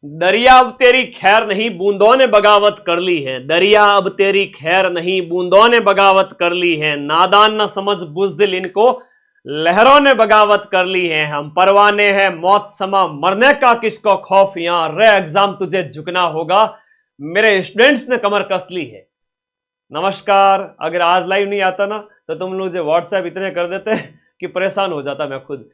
दरिया अब तेरी खैर नहीं बूंदों ने बगावत कर ली है। दरिया अब तेरी खैर नहीं बूंदों ने बगावत कर ली है। नादान न समझ बुज़दिल इनको लहरों ने बगावत कर ली है। हम परवाने हैं मौत समा मरने का किसको खौफ, यहां रे एग्जाम तुझे झुकना होगा, मेरे स्टूडेंट्स ने कमर कस ली है। नमस्कार। अगर आज लाइव नहीं आता ना तो तुम मुझे व्हाट्सएप इतने कर देते कि परेशान हो जाता मैं खुद।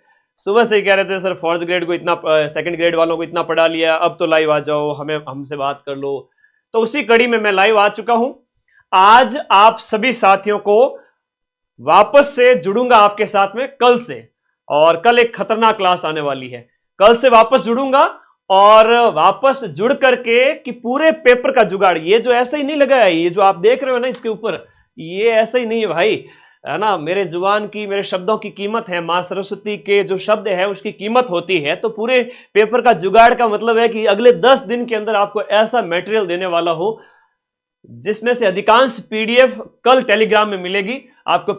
सुबह से ही कह रहे थे सर फोर्थ ग्रेड को इतना, सेकंड ग्रेड वालों को इतना पढ़ा लिया, अब तो लाइव आ जाओ, हमसे बात कर लो। तो उसी कड़ी में मैं लाइव आ चुका हूं। आज आप सभी साथियों को वापस से जुड़ूंगा आपके साथ में कल से, और कल एक खतरनाक क्लास आने वाली है। कल से वापस जुड़ूंगा और वापस जुड़ करके कि पूरे पेपर का जुगाड़, ये जो ऐसा ही नहीं लगा है, ये जो आप देख रहे हो ना इसके ऊपर, ये ऐसा ही नहीं है भाई, है ना। मेरे जुबान की, मेरे शब्दों की कीमत है, मां सरस्वती के जो शब्द है उसकी कीमत होती है। तो पूरे पेपर का जुगाड़ का मतलब है कि अगले 10 दिन के अंदर आपको ऐसा मटेरियल देने वाला हो जिसमें से अधिकांश पीडीएफ कल टेलीग्राम में मिलेगी आपको।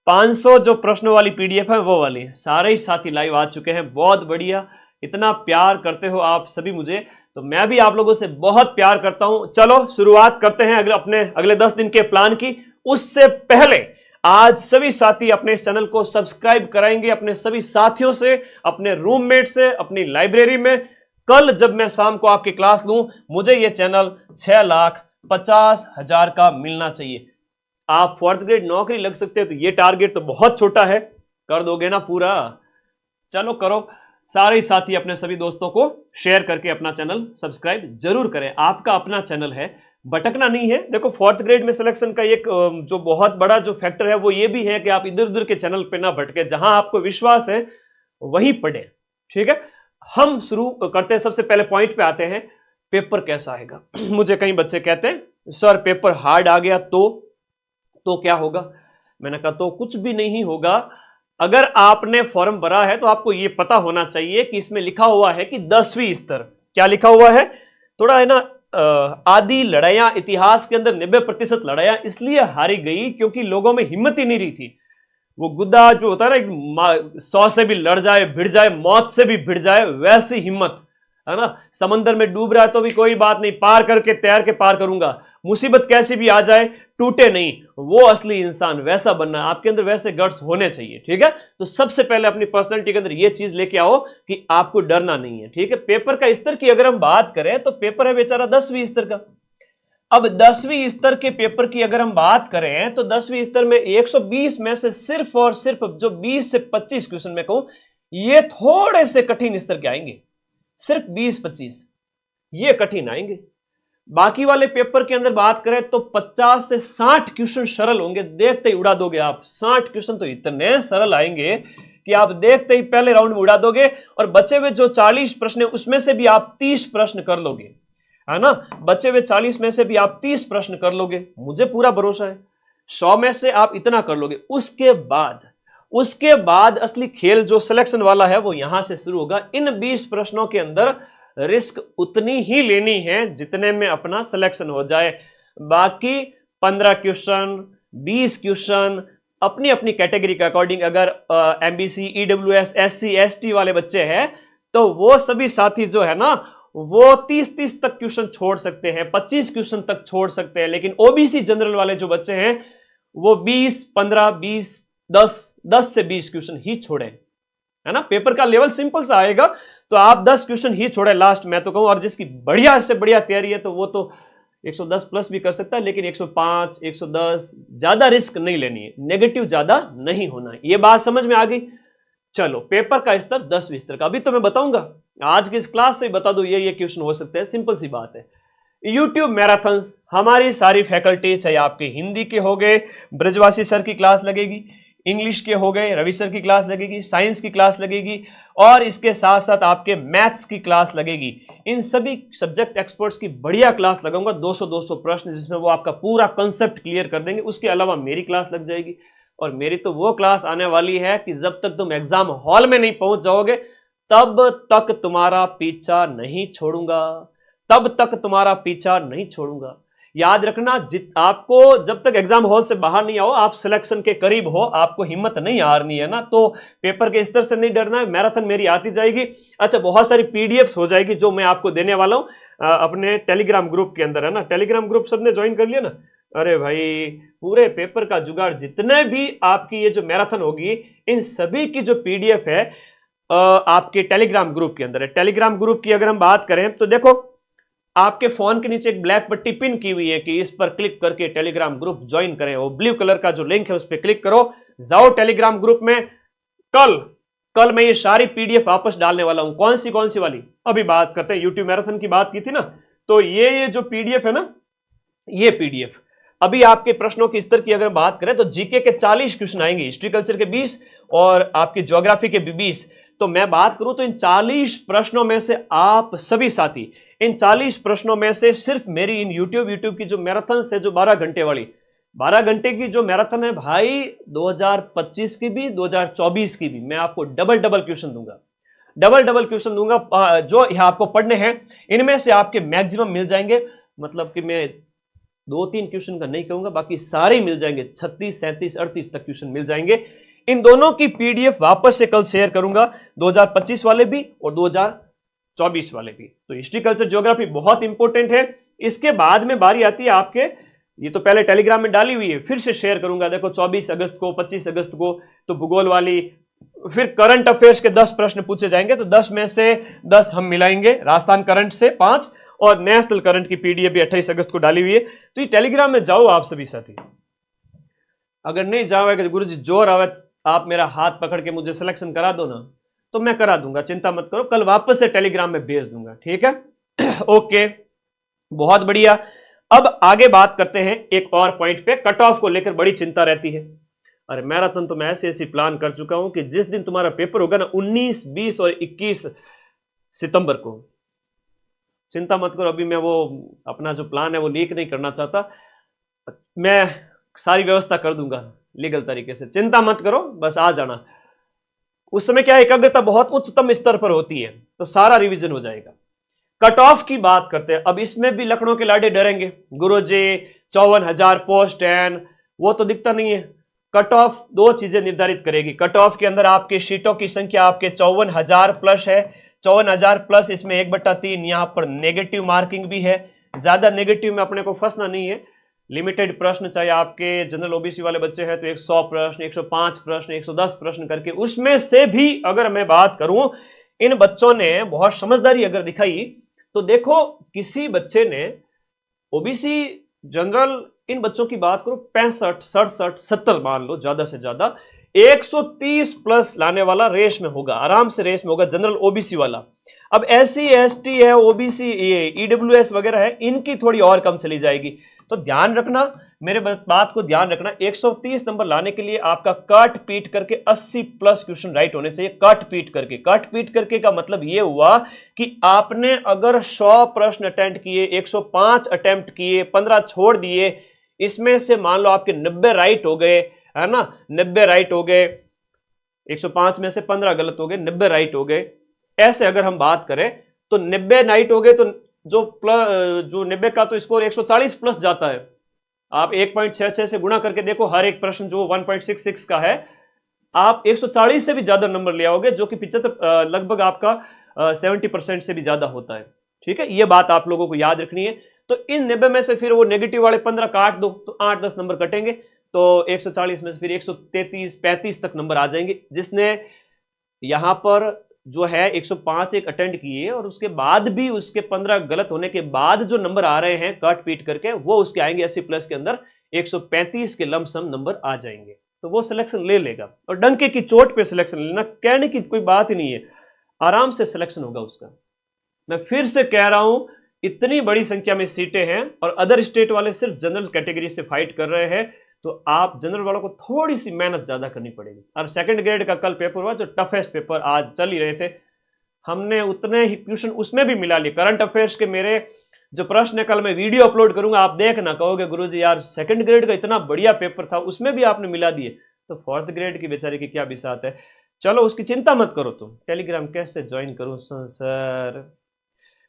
500 जो प्रश्नों वाली पीडीएफ है वो वाली, सारे ही साथी लाइव आ चुके हैं। बहुत बढ़िया, इतना प्यार करते हो आप सभी मुझे, तो मैं भी आप लोगों से बहुत प्यार करता हूं। चलो शुरुआत करते हैं अपने अगले 10 दिन के प्लान की। उससे पहले आज सभी साथी अपने इस चैनल को सब्सक्राइब कराएंगे अपने सभी साथियों से, अपने रूममेट से, अपनी लाइब्रेरी में। कल जब मैं शाम को आपकी क्लास लूं, मुझे यह चैनल 6,50,000 का मिलना चाहिए। आप फोर्थ ग्रेड नौकरी लग सकते हैं तो ये टारगेट तो बहुत छोटा है, कर दोगे ना पूरा? चलो करो। सारे साथी अपने सभी दोस्तों को शेयर करके अपना चैनल सब्सक्राइब जरूर करें। आपका अपना चैनल है, भटकना नहीं है। देखो फोर्थ ग्रेड में सिलेक्शन का एक जो बहुत बड़ा जो फैक्टर है वो ये भी है कि आप इधर उधर के चैनल पे ना भटके, जहां आपको विश्वास है वहीं पढ़े। ठीक है, हम शुरू करते हैं। सबसे पहले पॉइंट पे आते हैं, पेपर कैसा आएगा। मुझे कई बच्चे कहते हैं सर पेपर हार्ड आ गया तो क्या होगा? मैंने कहा तो कुछ भी नहीं होगा। अगर आपने फॉर्म भरा है तो आपको यह पता होना चाहिए कि इसमें लिखा हुआ है कि 10वीं स्तर। क्या लिखा हुआ है? थोड़ा है ना, आदि लड़ाइयां इतिहास के अंदर 90% लड़ाइयां इसलिए हारी गई क्योंकि लोगों में हिम्मत ही नहीं रही थी। वो गुद्दा जो होता है ना, 100 से भी लड़ जाए, भिड़ जाए, मौत से भी भिड़ जाए, वैसी हिम्मत, है ना। समंदर में डूब रहा है तो भी कोई बात नहीं, पार करके तैर के पार करूंगा। मुसीबत कैसी भी आ जाए टूटे नहीं, वो असली इंसान वैसा बनना है आपके अंदर, वैसे गट्स होने चाहिए। ठीक है, तो सबसे पहले अपनी पर्सनालिटी के अंदर ये चीज लेके आओ कि आपको डरना नहीं है। ठीक है, पेपर का स्तर की अगर हम बात करें तो पेपर है बेचारा 10वीं स्तर का। अब 10वीं स्तर के पेपर की अगर हम बात करें तो 10वीं स्तर में 120 में से सिर्फ और सिर्फ जो 20 से 25 क्वेश्चन मैं कहूं ये थोड़े से कठिन स्तर के आएंगे। सिर्फ 20-25 ये कठिन आएंगे। बाकी वाले पेपर के अंदर बात करें तो 50 से 60 क्वेश्चन सरल होंगे, देखते ही उड़ा दोगे आप। 60 क्वेश्चन तो इतने सरल आएंगे कि आप देखते ही पहले राउंड में उड़ा दोगे, और बचे हुए जो 40 प्रश्न है उसमें से भी आप 30 प्रश्न कर लोगे, है ना। बचे हुए 40 में से भी आप 30 प्रश्न कर लोगे, मुझे पूरा भरोसा है। 100 में से आप इतना कर लोगे। उसके बाद असली खेल जो सिलेक्शन वाला है वो यहां से शुरू होगा। इन 20 प्रश्नों के अंदर रिस्क उतनी ही लेनी है जितने में अपना सिलेक्शन हो जाए। बाकी 15 क्वेश्चन, 20 क्वेश्चन अपनी अपनी कैटेगरी के अकॉर्डिंग, अगर एमबीसी, ईडब्ल्यूएस, एससी, एसटी वाले बच्चे हैं तो वो सभी साथी जो है ना वो 30-30 तक क्वेश्चन छोड़ सकते हैं, 25 क्वेश्चन तक छोड़ सकते हैं। लेकिन ओबीसी जनरल वाले जो बच्चे हैं वो 20, 15, 20, 10 से 20 क्वेश्चन ही छोड़े, है ना। पेपर का लेवल सिंपल सा आएगा तो आप 10 क्वेश्चन ही छोड़े लास्ट, मैं तो कहूं। और जिसकी बढ़िया से बढ़िया तैयारी है तो वो तो 110 प्लस भी कर सकता है, लेकिन 105, 110 ज्यादा रिस्क नहीं लेनी है, नेगेटिव ज्यादा नहीं होना है। ये बात समझ में आ गई? चलो, पेपर का स्तर 10वीं स्तर का अभी तो मैं बताऊंगा, आज की इस क्लास से बता दो ये क्वेश्चन हो सकते हैं, सिंपल सी बात है। यूट्यूब मैराथन्स हमारी सारी फैकल्टी, चाहे आपके हिंदी के हो गए, ब्रजवासी सर की क्लास लगेगी, इंग्लिश के हो गए, रवि सर की क्लास लगेगी, साइंस की क्लास लगेगी, और इसके साथ साथ आपके मैथ्स की क्लास लगेगी। इन सभी सब्जेक्ट एक्सपर्ट्स की बढ़िया क्लास लगाऊंगा, 200-200 प्रश्न जिसमें वो आपका पूरा कंसेप्ट क्लियर कर देंगे। उसके अलावा मेरी क्लास लग जाएगी, और मेरी तो वो क्लास आने वाली है कि जब तक तुम एग्जाम हॉल में नहीं पहुंच जाओगे तब तक तुम्हारा पीछा नहीं छोड़ूंगा, तब तक तुम्हारा पीछा नहीं छोड़ूंगा। याद रखना, आपको जब तक एग्जाम हॉल से बाहर नहीं आओ, आप सिलेक्शन के करीब हो, आपको हिम्मत नहीं हारनी है ना, तो पेपर के स्तर से नहीं डरना है। मैराथन मेरी आती जाएगी। अच्छा, बहुत सारी पीडीएफ्स हो जाएगी जो मैं आपको देने वाला हूं अपने टेलीग्राम ग्रुप के अंदर, है ना। टेलीग्राम ग्रुप सबने ज्वाइन कर लिया ना? अरे भाई, पूरे पेपर का जुगाड़, जितने भी आपकी ये जो मैराथन होगी इन सभी की जो पीडीएफ है आपके टेलीग्राम ग्रुप के अंदर है। टेलीग्राम ग्रुप की अगर हम बात करें तो देखो, आपके फोन के नीचे एक ब्लैक पट्टी पिन की हुई है कि इस पर क्लिक करके टेलीग्राम ग्रुप ज्वाइन करें। वो ब्लू कलर का जो लिंक है उस पर क्लिक करो, जाओ टेलीग्राम ग्रुप में। कल मैं ये सारी पीडीएफ वापस डालने वाला हूं। कौन सी वाली? अभी बात करते हैं, यूट्यूब मैराथन की बात की थी ना, तो ये जो पीडीएफ है ना, ये पीडीएफ अभी आपके प्रश्नों के स्तर की अगर बात करें तो जीके के 40 क्वेश्चन आएंगे, हिस्ट्री कल्चर के 20 और आपकी ज्योग्राफी के भी 20। तो मैं बात करूं तो इन 40 प्रश्नों में से आप सभी साथी, इन 40 प्रश्नों में से सिर्फ मेरी इन यूट्यूब की जो मैराथन से, जो 12 घंटे वाली, 12 घंटे की जो मैराथन है भाई, 2025 की भी 2024 की भी, मैं आपको डबल क्वेश्चन दूंगा, डबल क्वेश्चन दूंगा जो यहाँ आपको पढ़ने हैं। इनमें से आपके मैक्सिमम मिल जाएंगे, मतलब कि मैं 2-3 क्वेश्चन का नहीं कहूंगा, बाकी सारे मिल जाएंगे, 36, 37, 38 तक क्वेश्चन मिल जाएंगे। इन दोनों की पीडीएफ वापस से कल शेयर करूंगा, 2025 वाले भी और 2024 वाले भी। तो हिस्ट्री कल्चर ज्योग्राफी बहुत इंपॉर्टेंट है। इसके बाद में बारी आती है आपके, ये तो पहले टेलीग्राम में डाली हुई है, फिर से शेयर करूंगा। देखो 24 अगस्त को, 25 अगस्त को तो भूगोल वाली, फिर करंट अफेयर्स के 10 प्रश्न पूछे जाएंगे, तो 10 में से 10 हम मिलाएंगे, राजस्थान करंट से 5 और नेशनल करंट की पीडीएफ भी 28 अगस्त को डाली हुई है। तो ये टेलीग्राम में जाओ आप सभी साथी। अगर नहीं जाओगे गुरुजी जोर आवे, आप मेरा हाथ पकड़ के मुझे सिलेक्शन करा दो ना, तो मैं करा दूंगा, चिंता मत करो, कल वापस से टेलीग्राम में भेज दूंगा, ठीक है। ओके, बहुत बढ़िया। अब आगे बात करते हैं एक और पॉइंट पे, कट ऑफ को लेकर बड़ी चिंता रहती है। अरे मैराथन तो मैं ऐसी प्लान कर चुका हूं कि जिस दिन तुम्हारा पेपर होगा ना, 19, 20 और 21 सितंबर को, चिंता मत करो, अभी मैं वो अपना जो प्लान है वो लीक नहीं करना चाहता, मैं सारी व्यवस्था कर दूंगा लीगल तरीके से, चिंता मत करो, बस आ जाना। उस समय क्या एकाग्रता बहुत उच्चतम स्तर पर होती है, तो सारा रिवीजन हो जाएगा। कट ऑफ की बात करते हैं। अब इसमें भी लखनऊ के लाडे डरेंगे, गुरुजी 54,000 पोस्ट एंड वो तो दिखता नहीं है। कट ऑफ 2 चीजें निर्धारित करेगी। कट ऑफ के अंदर आपके सीटों की संख्या आपके 54,000 प्लस है, 54,000 प्लस, इसमें 1/3 यहां पर नेगेटिव मार्किंग भी है। ज्यादा नेगेटिव में अपने को फंसना नहीं है। लिमिटेड प्रश्न, चाहे आपके जनरल ओबीसी वाले बच्चे हैं तो 100 प्रश्न, 105 प्रश्न, 110 प्रश्न करके, उसमें से भी अगर मैं बात करूं, इन बच्चों ने बहुत समझदारी अगर दिखाई, तो देखो किसी बच्चे ने ओबीसी, जनरल, इन बच्चों की बात करो 65, 67, 70 मान लो, ज्यादा से ज्यादा 130 प्लस लाने वाला रेस में होगा, आराम से रेस में होगा जनरल ओबीसी वाला। अब एससी, एसटी है, ओबीसी, ईडब्ल्यूएस वगैरह है, इनकी थोड़ी और कम चली जाएगी। तो ध्यान रखना, मेरे बात को ध्यान रखना, 130 नंबर लाने के लिए आपका काट पीट करके 80 प्लस क्वेश्चन राइट होने चाहिए। काट पीट करके का मतलब यह हुआ कि आपने अगर 100 प्रश्न अटेम्प्ट किए, 105 अटेम्प्ट किए, 15 छोड़ दिए, इसमें से मान लो आपके 90 राइट हो गए, है ना, 90 राइट हो गए, 105 में से 15 गलत हो गए, 90 राइट हो गए। ऐसे अगर हम बात करें तो 90 राइट हो गए, तो जो 90 का तो स्कोर 140 प्लस जाता है। आप 1.66 से गुणा करके देखो, हर एक प्रश्न जो 1.66 का है, आप 140 से भी ज्यादा नंबर ले आओगे, जो कि 75 लगभग आपका 70% से भी ज्यादा होता है। ठीक है, ये बात आप लोगों को याद रखनी है। तो इन 90 में से फिर वो नेगेटिव वाले 15 काट दो, तो 8-10 नंबर कटेंगे, तो 140 में से फिर 133-35 तक नंबर आ जाएंगे। जिसने यहां पर जो है 105 एक अटेंड किए और उसके बाद भी उसके 15 गलत होने के बाद जो नंबर आ रहे हैं काट पीट करके, वो उसके आएंगे 80 प्लस के अंदर 135 के लमसम नंबर आ जाएंगे, तो वो सिलेक्शन ले लेगा। और डंके की चोट पे सिलेक्शन लेना, कहने की कोई बात ही नहीं है, आराम से सिलेक्शन होगा उसका। मैं फिर से कह रहा हूं, इतनी बड़ी संख्या में सीटें हैं और अदर स्टेट वाले सिर्फ जनरल कैटेगरी से फाइट कर रहे हैं, तो आप जनरल वालों को थोड़ी सी मेहनत ज्यादा करनी पड़ेगी। अब सेकंड ग्रेड का कल पेपर हुआ, जो टफेस्ट पेपर आज चल ही रहे थे, हमने उतने ही क्वेश्चन उसमें भी मिला लिए। करंट अफेयर्स के मेरे जो प्रश्न है, कल मैं वीडियो अपलोड करूंगा, आप देखना, कहोगे गुरुजी यार सेकंड ग्रेड का इतना बढ़िया पेपर था, उसमें भी आपने मिला दिए, तो फोर्थ ग्रेड की बेचारे की क्या बिसात है। चलो उसकी चिंता मत करो। तुम टेलीग्राम कैसे ज्वाइन करूं सर?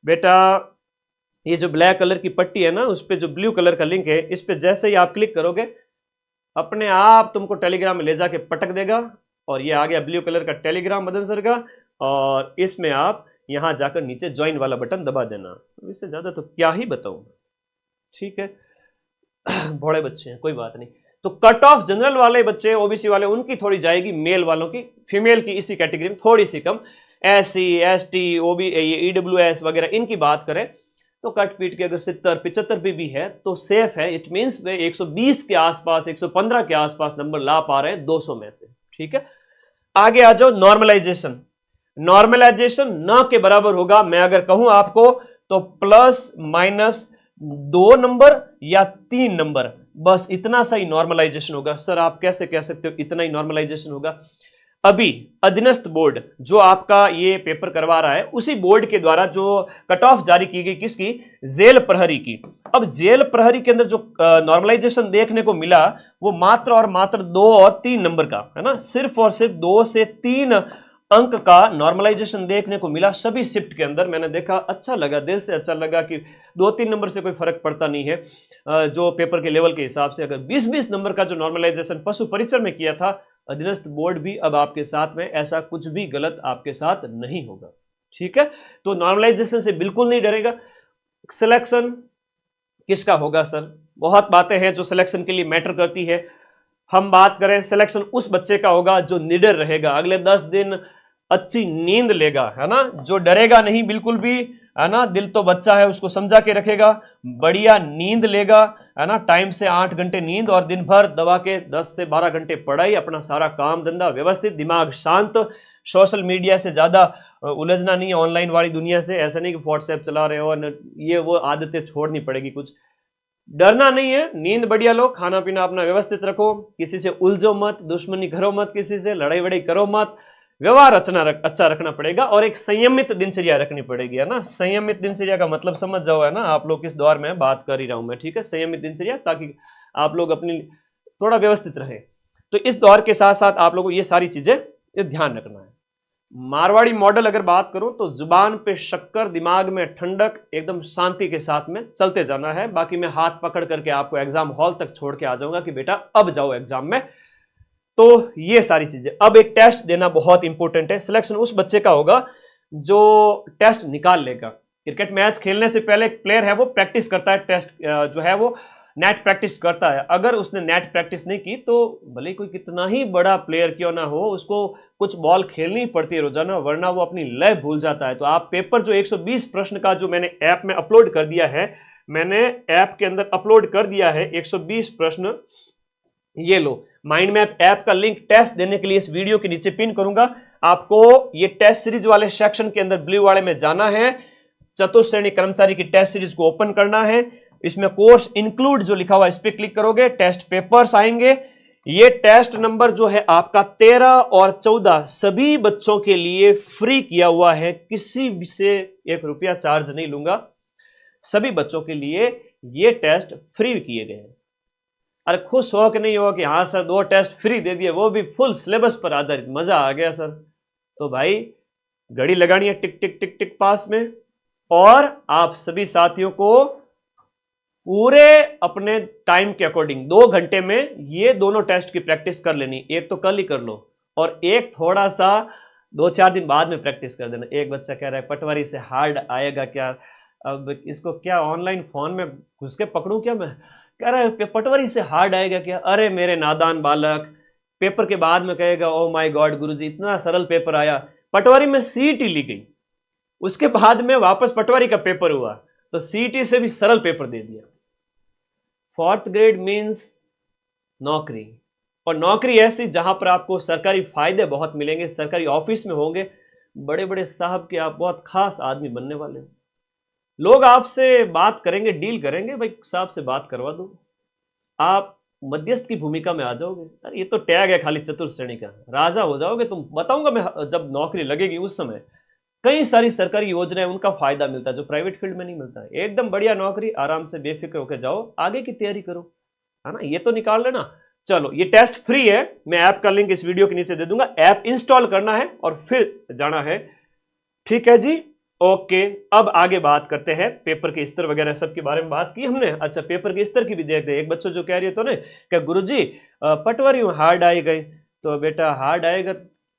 बेटा ये जो ब्लैक कलर की पट्टी है ना, उस पे जो ब्लू कलर का लिंक है, इस पे जैसे ही आप क्लिक करोगे अपने आप तुमको टेलीग्राम में ले जाके पटक देगा, और ये आ गया ब्लू कलर का टेलीग्राम मदन सर का। और इसमें आप यहां जाकर नीचे ज्वाइन वाला बटन दबा देना। इससे ज्यादा तो क्या ही बताऊं, ठीक है। बड़े बच्चे हैं, कोई बात नहीं। तो कट ऑफ जनरल वाले बच्चे, ओबीसी वाले, उनकी थोड़ी जाएगी, मेल वालों की, फीमेल की इसी कैटेगरी में थोड़ी सी कम। SC ST OB EWS वगैरह इनकी बात करें तो कट पीट के अगर 70-75 भी है तो सेफ है। इट मींस वे 120 के आसपास, 115 के आसपास नंबर ला पा रहे हैं 200 में से, ठीक है। आगे आ जाओ, नॉर्मलाइजेशन। नॉर्मलाइजेशन न के बराबर होगा, मैं अगर कहूं आपको तो ±2 नंबर या 3 नंबर, बस इतना सा ही नॉर्मलाइजेशन होगा। सर आप कैसे कह सकते हो इतना ही नॉर्मलाइजेशन होगा? अभी अधीनस्थ बोर्ड जो आपका ये पेपर करवा रहा है, उसी बोर्ड के द्वारा जो कट ऑफ जारी की गई, किसकी? जेल प्रहरी की। अब जेल प्रहरी के अंदर जो नॉर्मलाइजेशन देखने को मिला वो मात्र और मात्र 2 और 3 नंबर का है ना, सिर्फ और सिर्फ 2 से 3 अंक का नॉर्मलाइजेशन देखने को मिला सभी शिफ्ट के अंदर। मैंने देखा, अच्छा लगा, दिल से अच्छा लगा कि 2-3 नंबर से कोई फर्क पड़ता नहीं है जो पेपर के लेवल के हिसाब से। अगर 20-20 नंबर का जो नॉर्मलाइजेशन पशु परिचर में किया था अधीनस्थ बोर्ड भी, अब आपके साथ में ऐसा कुछ भी गलत आपके साथ नहीं होगा, ठीक है। तो नॉर्मलाइजेशन से बिल्कुल नहीं डरेगा। सिलेक्शन किसका होगा सर? बहुत बातें हैं जो सिलेक्शन के लिए मैटर करती है। हम बात करें, सिलेक्शन उस बच्चे का होगा जो निडर रहेगा, अगले 10 दिन अच्छी नींद लेगा, है ना, जो डरेगा नहीं बिल्कुल भी, है ना, दिल तो बच्चा है उसको समझा के रखेगा, बढ़िया नींद लेगा, है ना, टाइम से 8 घंटे नींद और दिन भर दबा के 10 से 12 घंटे पढ़ाई, अपना सारा काम धंधा व्यवस्थित, दिमाग शांत, सोशल मीडिया से ज्यादा उलझना नहीं है, ऑनलाइन वाली दुनिया से। ऐसा नहीं कि व्हाट्सएप चला रहे हो, ये वो आदतें छोड़नी पड़ेगी कुछ। डरना नहीं है, नींद बढ़िया लो, खाना पीना अपना व्यवस्थित रखो, किसी से उलझो मत, दुश्मनी करो मत, किसी से लड़ाई वड़ाई करो मत, व्यवहार अच्छा रखना पड़ेगा और एक संयमित दिनचर्या रखनी पड़ेगी, है ना। संयमित दिनचर्या का मतलब समझ जाओ, है ना, आप लोग किस दौर में बात कर ही रहा हूं मैं, ठीक है। संयमित दिनचर्या, ताकि आप लोग अपनी थोड़ा व्यवस्थित रहे। तो इस दौर के साथ साथ आप लोगों को ये सारी चीजें ध्यान रखना है। मारवाड़ी मॉडल अगर बात करूं तो जुबान पे शक्कर, दिमाग में ठंडक, एकदम शांति के साथ में चलते जाना है। बाकी मैं हाथ पकड़ करके आपको एग्जाम हॉल तक छोड़ के आ जाऊंगा कि बेटा अब जाओ एग्जाम में। तो ये सारी चीजें। अब एक टेस्ट देना बहुत इंपॉर्टेंट है। सिलेक्शन उस बच्चे का होगा जो टेस्ट निकाल लेगा। क्रिकेट मैच खेलने से पहले एक प्लेयर है वो प्रैक्टिस करता है, टेस्ट जो है वो नेट प्रैक्टिस करता है। अगर उसने नेट प्रैक्टिस नहीं की तो भले कोई कितना ही बड़ा प्लेयर क्यों ना हो, उसको कुछ बॉल खेलनी पड़ती है रोजाना, वरना वो अपनी लय भूल जाता है। तो आप पेपर जो 120 प्रश्न का जो मैंने ऐप में अपलोड कर दिया है, मैंने ऐप के अंदर अपलोड कर दिया है 120 प्रश्न, ये लो। माइंड मैप ऐप का लिंक टेस्ट देने के लिए इस वीडियो के नीचे पिन करूंगा। आपको ये टेस्ट सीरीज वाले सेक्शन के अंदर ब्लू वाले में जाना है, चतुर्थ श्रेणी कर्मचारी की टेस्ट सीरीज को ओपन करना है। इसमें कोर्स इंक्लूड जो लिखा हुआ है इस पर क्लिक करोगे, टेस्ट पेपर्स आएंगे। ये टेस्ट नंबर जो है आपका 13 और 14 सभी बच्चों के लिए फ्री किया हुआ है, किसी से 1 रुपया चार्ज नहीं लूंगा। सभी बच्चों के लिए ये टेस्ट फ्री किए गए हैं। अरे खुश हो कि नहीं हो कि हाँ सर 2 टेस्ट फ्री दे दिए, वो भी फुल सिलेबस पर आधारित, मजा आ गया सर। तो भाई घड़ी लगानी है टिक टिक टिक टिक पास में, और आप सभी साथियों को पूरे अपने टाइम के अकॉर्डिंग 2 घंटे में ये दोनों टेस्ट की प्रैक्टिस कर लेनी। एक तो कल ही कर लो और एक थोड़ा सा 2-4 दिन बाद में प्रैक्टिस कर देना। एक बच्चा कह रहा है पटवारी से हार्ड आएगा क्या, अब इसको क्या ऑनलाइन फोन में घुस के पकड़ूं क्या मैं, कह रहा है पटवारी से हार्ड आएगा क्या। अरे मेरे नादान बालक, पेपर के बाद में कहेगा ओ माय गॉड गुरुजी इतना सरल पेपर आया। पटवारी में सीईटी ली गई, उसके बाद में वापस पटवारी का पेपर हुआ तो सीईटी से भी सरल पेपर दे दिया। 4th ग्रेड मीन्स नौकरी, और नौकरी ऐसी जहां पर आपको सरकारी फायदे बहुत मिलेंगे, सरकारी ऑफिस में होंगे, बड़े बड़े साहब के आप बहुत खास आदमी बनने वाले हैं। लोग आपसे बात करेंगे, डील करेंगे, भाई साहब से बात करवा दो, आप मध्यस्थ की भूमिका में आ जाओगे। अरे ये तो टैग है खाली चतुर्थ श्रेणी का, राजा हो जाओगे तुम। बताऊंगा मैं जब नौकरी लगेगी उस समय कई सारी सरकारी योजनाएं, उनका फायदा मिलता है जो प्राइवेट फील्ड में नहीं मिलता है। एकदम बढ़िया नौकरी, आराम से बेफिक्र होकर जाओ, आगे की तैयारी करो, है ना। ये तो निकाल लेना। चलो ये टेस्ट फ्री है, मैं ऐप का लिंक इस वीडियो के नीचे दे दूंगा। ऐप इंस्टॉल करना है और फिर जाना है, ठीक है जी। ओके, अब आगे बात करते हैं पेपर के स्तर वगैरह सब के बारे में बात की हमने। अच्छा, पेपर के स्तर की भी देखते हैं। एक बच्चों जो कह रही है तो नहीं क्या गुरुजी पटवारी हार्ड आएगा, तो बेटा हार्ड आएगा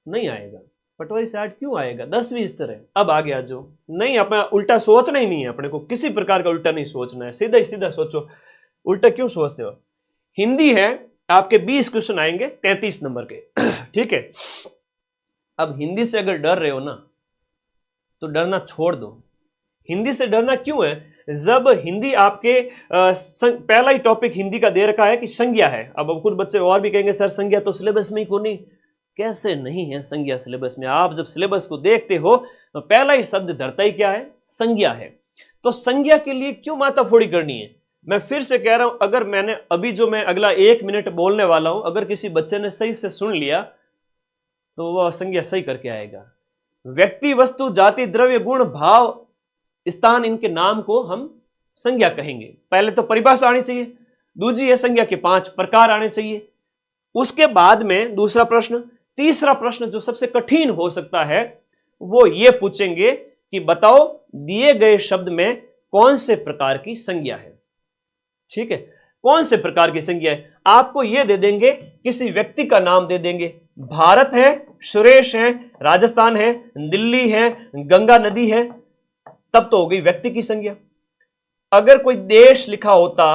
नहीं आएगा, पटवारी से हार्ड क्यों आएगा, 10वीं स्तर है। अब आगे आ जाओ, नहीं अपना उल्टा सोचना ही नहीं है, अपने को किसी प्रकार का उल्टा नहीं सोचना है, सीधा ही सीधा सोचो। उल्टा क्यों सोचते हो। हिंदी है आपके 20 क्वेश्चन आएंगे 33 नंबर के ठीक है। अब हिंदी से अगर डर रहे हो ना तो डरना छोड़ दो। हिंदी से डरना क्यों है, जब हिंदी आपके पहला ही टॉपिक हिंदी का दे रखा है कि संज्ञा है। अब कुछ बच्चे और भी कहेंगे सर संज्ञा तो सिलेबस में ही को नहीं, कैसे नहीं है संज्ञा सिलेबस में। आप जब सिलेबस को देखते हो तो पहला ही शब्द धरता ही क्या है, संज्ञा है। तो संज्ञा के लिए क्यों माथाफोड़ी करनी है। मैं फिर से कह रहा हूं, अगर मैंने अभी जो मैं अगला 1 मिनट बोलने वाला हूं, अगर किसी बच्चे ने सही से सुन लिया तो वह संज्ञा सही करके आएगा। व्यक्ति, वस्तु, जाति, द्रव्य, गुण, भाव, स्थान, इनके नाम को हम संज्ञा कहेंगे। पहले तो परिभाषा आनी चाहिए, दूसरी है संज्ञा के 5 प्रकार आने चाहिए। उसके बाद में दूसरा प्रश्न, तीसरा प्रश्न जो सबसे कठिन हो सकता है वो ये पूछेंगे कि बताओ दिए गए शब्द में कौन से प्रकार की संज्ञा है। ठीक है, कौन से प्रकार की संज्ञा है। आपको यह दे देंगे, किसी व्यक्ति का नाम दे देंगे, भारत है, सुरेश है, राजस्थान है, दिल्ली है, गंगा नदी है, तब तो हो गई व्यक्ति की संज्ञा। अगर कोई देश लिखा होता,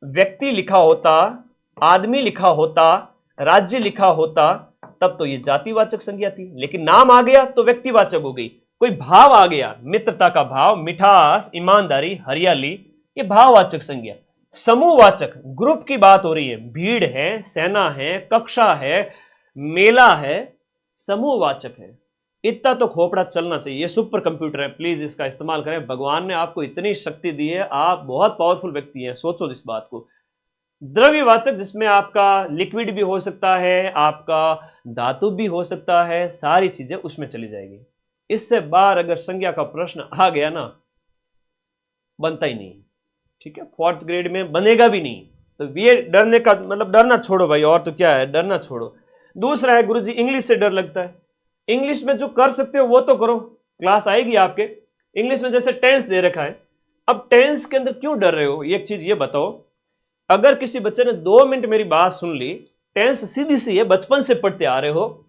व्यक्ति लिखा होता, आदमी लिखा होता, राज्य लिखा होता, तब तो ये जातिवाचक संज्ञा थी। लेकिन नाम आ गया तो व्यक्तिवाचक हो गई। कोई भाव आ गया, मित्रता का भाव, मिठास, ईमानदारी, हरियाली, ये भाववाचक संज्ञा। समूहवाचक, ग्रुप की बात हो रही है, भीड़ है, सेना है, कक्षा है, मेला है, समूहवाचक है। इतना तो खोपड़ा चलना चाहिए। ये सुपर कंप्यूटर है, प्लीज इसका इस्तेमाल करें। भगवान ने आपको इतनी शक्ति दी है, आप बहुत पावरफुल व्यक्ति हैं, सोचो इस बात को। द्रव्यवाचक, जिसमें आपका लिक्विड भी हो सकता है, आपका धातु भी हो सकता है, सारी चीजें उसमें चली जाएगी। इससे बाहर अगर संज्ञा का प्रश्न आ गया ना, बनता ही नहीं। ठीक है, 4th ग्रेड में बनेगा भी नहीं। तो ये डरने का मतलब डरना छोड़ो भाई, और तो क्या है, डरना छोड़ो। दूसरा है गुरुजी इंग्लिश से डर लगता है। इंग्लिश में जो कर सकते हो वो तो करो, क्लास आएगी आपके। इंग्लिश में जैसे टेंस दे रखा है, अब टेंस के अंदर क्यों डर रहे हो, एक चीज ये बताओ। अगर किसी बच्चे ने 2 मिनट मेरी बात सुन ली, टेंस सीधी सी है, बचपन से पढ़ते आ रहे हो।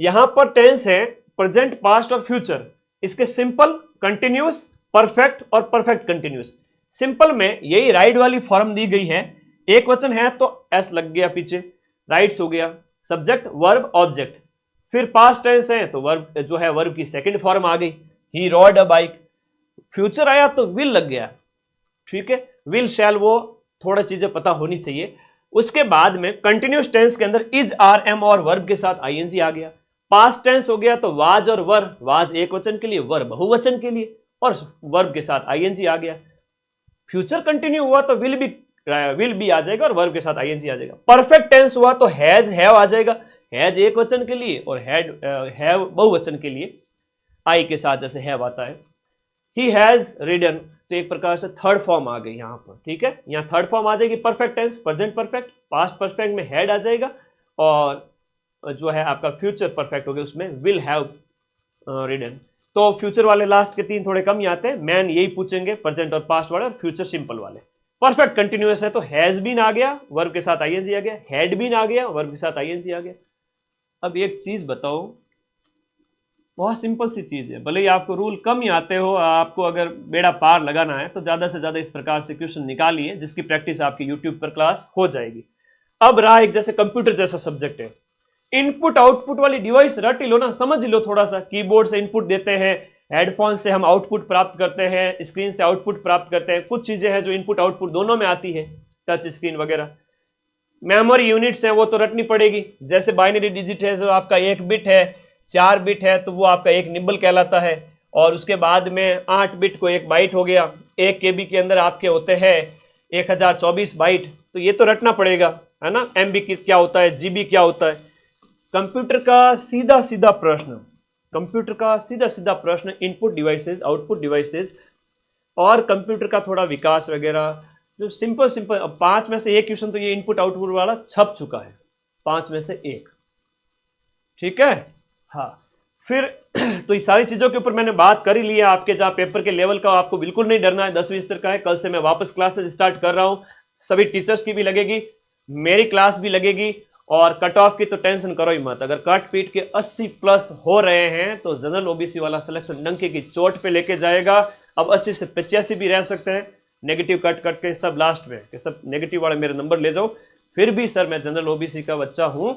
यहां पर टेंस है प्रेजेंट, पास्ट और फ्यूचर। इसके सिंपल, कंटिन्यूस, परफेक्ट और परफेक्ट कंटिन्यूस। सिंपल में यही राइट वाली फॉर्म दी गई है। एक वचन है तो एस लग गया पीछे, राइट्स हो गया, सब्जेक्ट, वर्ब, ऑब्जेक्ट। फिर पास्ट टेंस है तो वर्ब जो है, वर्ब की सेकंड फॉर्म आ गई, ही रॉड अ बाइक। फ्यूचर आया तो विल लग गया। ठीक है, विल, शैल, वो थोड़ा चीजें पता होनी चाहिए। उसके बाद में कंटिन्यूस टेंस के अंदर इज, आर, एम और वर्ब के साथ आईएनजी आ गया। पास्ट टेंस हो गया तो वाज और वर, वाज एक वचन के लिए, वर बहुवचन के लिए, और वर्ब के साथ आईएनजी आ गया। फ्यूचर कंटिन्यू हुआ तो विल भी आ जाएगा और वर्ब के साथ आईएनजी आ जाएगा। परफेक्ट टेंस हुआ तो हैज, हैव आ जाएगा। हैज एक वचन के लिए और हैव बहुवचन के लिए, आई के साथ जैसे हैव आता है। ही हैज रीडन, तो एक प्रकार से थर्ड फॉर्म आ गई यहां पर। ठीक है, यहां थर्ड फॉर्म आ जाएगी perfect tense, present perfect, past perfect में हैड आ जाएगा, और जो है आपका फ्यूचर परफेक्ट हो गया, उसमें विल हैव रीडन। तो फ्यूचर वाले लास्ट के 3 थोड़े कम ही आते हैं। मैन यही पूछेंगे, प्रेजेंट और पास्ट वाले, और फ्यूचर सिंपल वाले। परफेक्ट कंटिन्यूअस है तो हैज बीन आ गया, वर्ब के साथ आईएनजी आ गया, हैड बीन आ गया, वर्ब के साथ आईएनजी आ गया। अब एक चीज बताओ, बहुत सिंपल सी चीज है, भले ही आपको रूल कम ही आते हो, आपको अगर बेड़ा पार लगाना है तो ज्यादा से ज्यादा इस प्रकार से क्वेश्चन निकालिए, जिसकी प्रैक्टिस आपकी यूट्यूब पर क्लास हो जाएगी। अब रहा एक जैसे कंप्यूटर जैसा सब्जेक्ट है, इनपुट आउटपुट वाली डिवाइस रट लो ना, समझ लो थोड़ा सा। कीबोर्ड से इनपुट देते हैं, हेडफोन से हम आउटपुट प्राप्त करते हैं, स्क्रीन से आउटपुट प्राप्त करते हैं। कुछ चीजें हैं जो इनपुट आउटपुट दोनों में आती है, टच स्क्रीन वगैरह। मेमोरी यूनिट्स है वो तो रटनी पड़ेगी, जैसे बाइनरी डिजिट है जो आपका 1 बिट है, 4 बिट है तो वो आपका 1 निबल कहलाता है, और उसके बाद में 8 बिट को 1 बाइट हो गया। 1 KB के अंदर आपके होते हैं 1024 बाइट, तो ये तो रटना पड़ेगा, है ना। MB की क्या होता है, GB क्या होता है। कंप्यूटर का सीधा सीधा प्रश्न, कंप्यूटर का सीधा सीधा प्रश्न, इनपुट डिवाइसेस, आउटपुट डिवाइसेस, और कंप्यूटर का थोड़ा विकास वगैरह, जो सिंपल सिंपल। अब 5 में से 1 क्वेश्चन तो ये इनपुट आउटपुट वाला छप चुका है, 5 में से 1। ठीक है, हाँ। फिर तो ये सारी चीज़ों के ऊपर मैंने बात कर ही ली है। आपके जहाँ पेपर के लेवल का आपको बिल्कुल नहीं डरना है, 10वीं स्तर का है। कल से मैं वापस क्लासेस स्टार्ट कर रहा हूँ, सभी टीचर्स की भी लगेगी, मेरी क्लास भी लगेगी। और कट ऑफ की तो टेंशन करो ही मत, अगर कट पीट के 80 प्लस हो रहे हैं तो जनरल ओबीसी वाला सिलेक्शन डंके की चोट पे लेके जाएगा। अब 80 से 85 भी रह सकते हैं, नेगेटिव कट कट के सब लास्ट में कि सब नेगेटिव वाले मेरे नंबर ले जाओ। फिर भी सर मैं जनरल ओबीसी का बच्चा हूँ,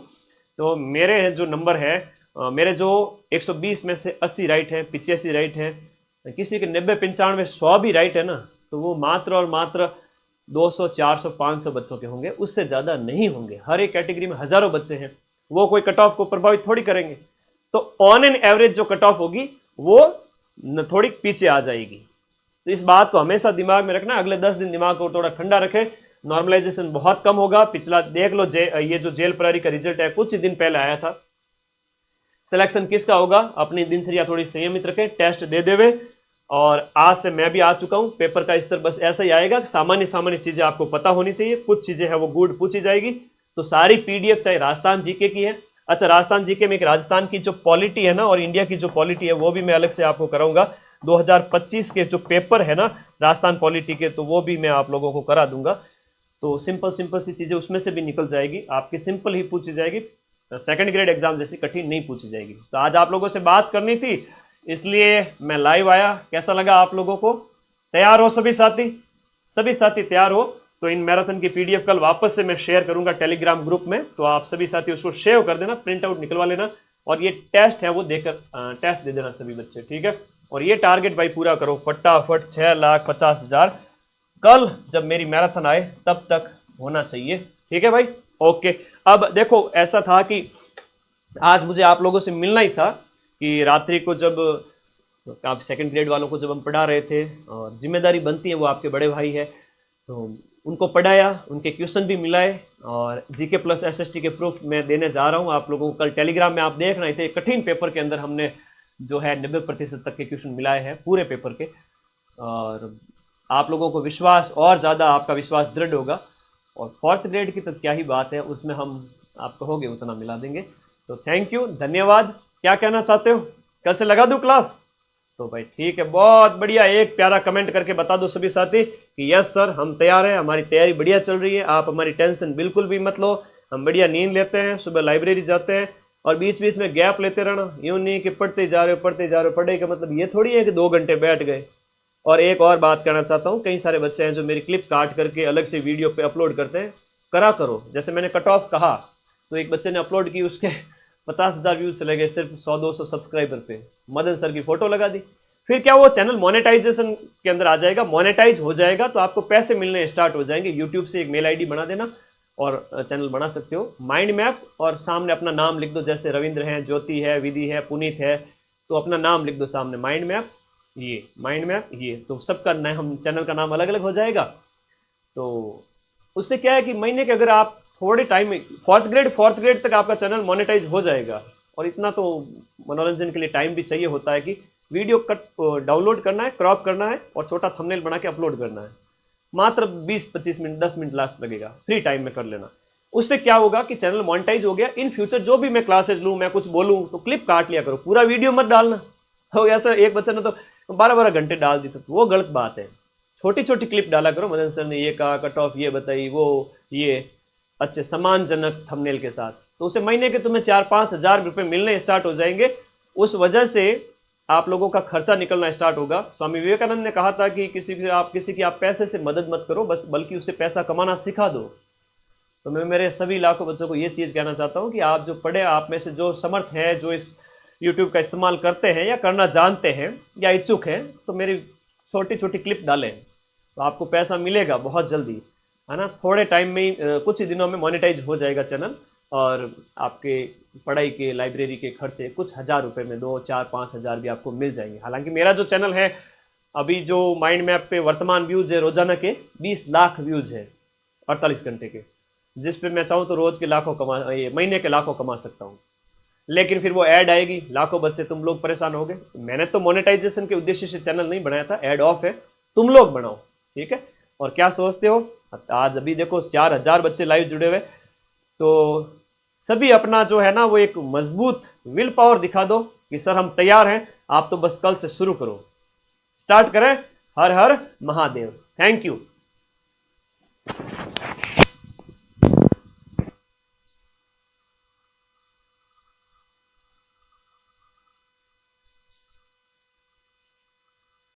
तो मेरे जो नंबर है मेरे जो 120 में से 80 राइट है, 85 राइट है, किसी के 90 95 100 भी राइट है ना, तो वो मात्र और मात्र 200 400 500 बच्चों के होंगे, उससे ज़्यादा नहीं होंगे। हर एक कैटेगरी में हज़ारों बच्चे हैं, वो कोई कट ऑफ को प्रभावित थोड़ी करेंगे। तो ऑन एन एवरेज जो कट ऑफ होगी वो थोड़ी पीछे आ जाएगी। तो इस बात को हमेशा दिमाग में रखना, अगले 10 दिन दिमाग को थोड़ा ठंडा रखें। नॉर्मलाइजेशन बहुत कम होगा। पिछला देख लो, ये जो जेल प्रहरी का रिजल्ट है कुछ ही दिन पहले आया था। सिलेक्शन किसका होगा, अपनी दिनचर्या थोड़ी संयमित रखें, टेस्ट दे देवे। और आज से मैं भी आ चुका हूं, पेपर का स्तर बस ऐसा ही आएगा, सामान्य सामान्य चीजें आपको पता होनी चाहिए, कुछ चीजें हैं वो गुड पूछी जाएगी। तो सारी पीडीएफ चाहे राजस्थान जीके की है, अच्छा राजस्थान जीके में एक राजस्थान की जो पॉलिटी है ना और इंडिया की जो पॉलिटी है वो भी मैं अलग से आपको कराऊंगा। 2025 के जो पेपर है ना राजस्थान पॉलिटी के, तो वो भी मैं आप लोगों को करा दूंगा। तो सिंपल सिंपल सी चीजें उसमें से भी निकल जाएगी, आपकी सिंपल ही पूछी जाएगी, सेकंड ग्रेड एग्जाम जैसी कठिन नहीं पूछी जाएगी। तो आज आप लोगों से बात करनी थी, इसलिए मैं लाइव आया। कैसा लगा आप लोगों को? तैयार हो सभी साथी? सभी साथी तैयार हो तो इन मैराथन की पीडीएफ कल वापस से मैं शेयर करूंगा टेलीग्राम ग्रुप में, तो आप सभी साथी उसको शेयर कर देना, प्रिंट आउट निकलवा लेना। और ये टेस्ट है वो देकर टेस्ट दे देना सभी बच्चे, ठीक है। और ये टारगेट भाई पूरा करो फटाफट, 6,50,000 कल जब मेरी मैराथन आए तब तक होना चाहिए, ठीक है भाई। ओके, अब देखो ऐसा था कि आज मुझे आप लोगों से मिलना ही था कि रात्रि को जब आप सेकंड ग्रेड वालों को जब हम पढ़ा रहे थे और जिम्मेदारी बनती है, वो आपके बड़े भाई है, तो उनको पढ़ाया, उनके क्वेश्चन भी मिलाए और जीके प्लस एसएसटी के प्रूफ मैं देने जा रहा हूँ आप लोगों को। कल टेलीग्राम में आप देख रहे थे, कठिन पेपर के अंदर हमने जो है 90% तक के क्वेश्चन मिलाए हैं पूरे पेपर के। और आप लोगों को विश्वास, और ज़्यादा आपका विश्वास दृढ़ होगा। और फोर्थ ग्रेड की तो क्या ही बात है, उसमें हम आप कहोगे उतना मिला देंगे। तो थैंक यू, धन्यवाद। क्या कहना चाहते हो, कल से लगा दूं क्लास? तो भाई ठीक है, बहुत बढ़िया। एक प्यारा कमेंट करके बता दो सभी साथी कि यस सर हम तैयार हैं, हमारी तैयारी बढ़िया चल रही है, आप हमारी टेंशन बिल्कुल भी मत लो, हम बढ़िया नींद लेते हैं, सुबह लाइब्रेरी जाते हैं और बीच बीच में गैप लेते रहना। यूँ नहीं कि पढ़ते जा रहे हो पढ़ते जा रहे हो, पढ़ने का मतलब ये थोड़ी है कि 2 घंटे बैठ गए। और एक और बात कहना चाहता हूँ, कई सारे बच्चे हैं जो मेरी क्लिप काट करके अलग से वीडियो पे अपलोड करते हैं, करा करो। जैसे मैंने कट ऑफ कहा तो एक बच्चे ने अपलोड की, उसके 50,000 व्यूज चले गए सिर्फ 100-200 सब्सक्राइबर पे, मदन सर की फोटो लगा दी। फिर क्या वो चैनल मोनेटाइजेशन के अंदर आ जाएगा, मोनेटाइज हो जाएगा तो आपको पैसे मिलने स्टार्ट हो जाएंगे। यूट्यूब से एक मेल आईडी बना देना और चैनल बना सकते हो, माइंड मैप, और सामने अपना नाम लिख दो, जैसे रविंद्र है, ज्योति है, विधि है, पुनीत है, तो अपना नाम लिख दो सामने, माइंड मैप ये, माइंड मैप ये, तो सबका नया हम चैनल का नाम अलग अलग हो जाएगा। तो उससे क्या है कि महीने के अगर आप थोड़े टाइम में फोर्थ ग्रेड तक आपका चैनल मोनेटाइज हो जाएगा। और इतना तो मनोरंजन के लिए टाइम भी चाहिए होता है कि वीडियो कट डाउनलोड करना है, क्रॉप करना है और छोटा थंबनेल बना के अपलोड करना है। मात्र 20-25 मिनट 10 मिनट लास्ट लगेगा, फ्री टाइम में कर लेना। उससे क्या होगा कि चैनल मोनेटाइज हो गया, इन फ्यूचर जो भी मैं क्लासेज लूँ, मैं कुछ बोलूँ तो क्लिप काट लिया करो, पूरा वीडियो मत डालना। हो गया सर, एक बच्चे ने तो 12-12 घंटे डाल दी, तो वो गलत बात है। छोटी छोटी क्लिप डाला करो, मदन सर ने ये कहा, कट ऑफ ये बताई, वो ये अच्छे सम्मानजनक थंबनेल के साथ, तो उसे महीने के तुम्हें 4-5 हज़ार रुपये मिलने स्टार्ट हो जाएंगे। उस वजह से आप लोगों का खर्चा निकलना स्टार्ट होगा। स्वामी विवेकानंद ने कहा था कि किसी की आप पैसे से मदद मत करो, बस बल्कि उससे पैसा कमाना सिखा दो। तो मैं मेरे सभी लाखों बच्चों को ये चीज़ कहना चाहता हूँ कि आप जो पढ़े, आप में से जो समर्थ है, जो इस यूट्यूब का इस्तेमाल करते हैं या करना जानते हैं या इच्छुक हैं, तो मेरी छोटी छोटी क्लिप डालें, तो आपको पैसा मिलेगा बहुत जल्दी, है ना। थोड़े टाइम में ही, कुछ ही दिनों में मोनेटाइज हो जाएगा चैनल, और आपके पढ़ाई के, लाइब्रेरी के खर्चे कुछ हज़ार रुपये में 2-4-5 हज़ार भी आपको मिल जाएंगे। हालांकि मेरा जो चैनल है, अभी जो माइंड मैप पे वर्तमान व्यूज़ है रोजाना के 20 लाख व्यूज़ है 48 घंटे के, जिस पे मैं चाहूँ तो रोज़ के लाखों महीने के लाखों कमा सकता हूँ। लेकिन फिर वो ऐड आएगी, लाखों बच्चे तुम लोग परेशान होगे। मैंने तो मोनेटाइजेशन के उद्देश्य से चैनल नहीं बनाया था, ऐड ऑफ है, तुम लोग बनाओ, ठीक है। और क्या सोचते हो, आज अभी देखो 4,000 बच्चे लाइव जुड़े हुए, तो सभी अपना जो है ना वो एक मजबूत विल पावर दिखा दो कि सर हम तैयार हैं, आप तो बस कल से शुरू करो। स्टार्ट करें। हर हर महादेव। Thank you.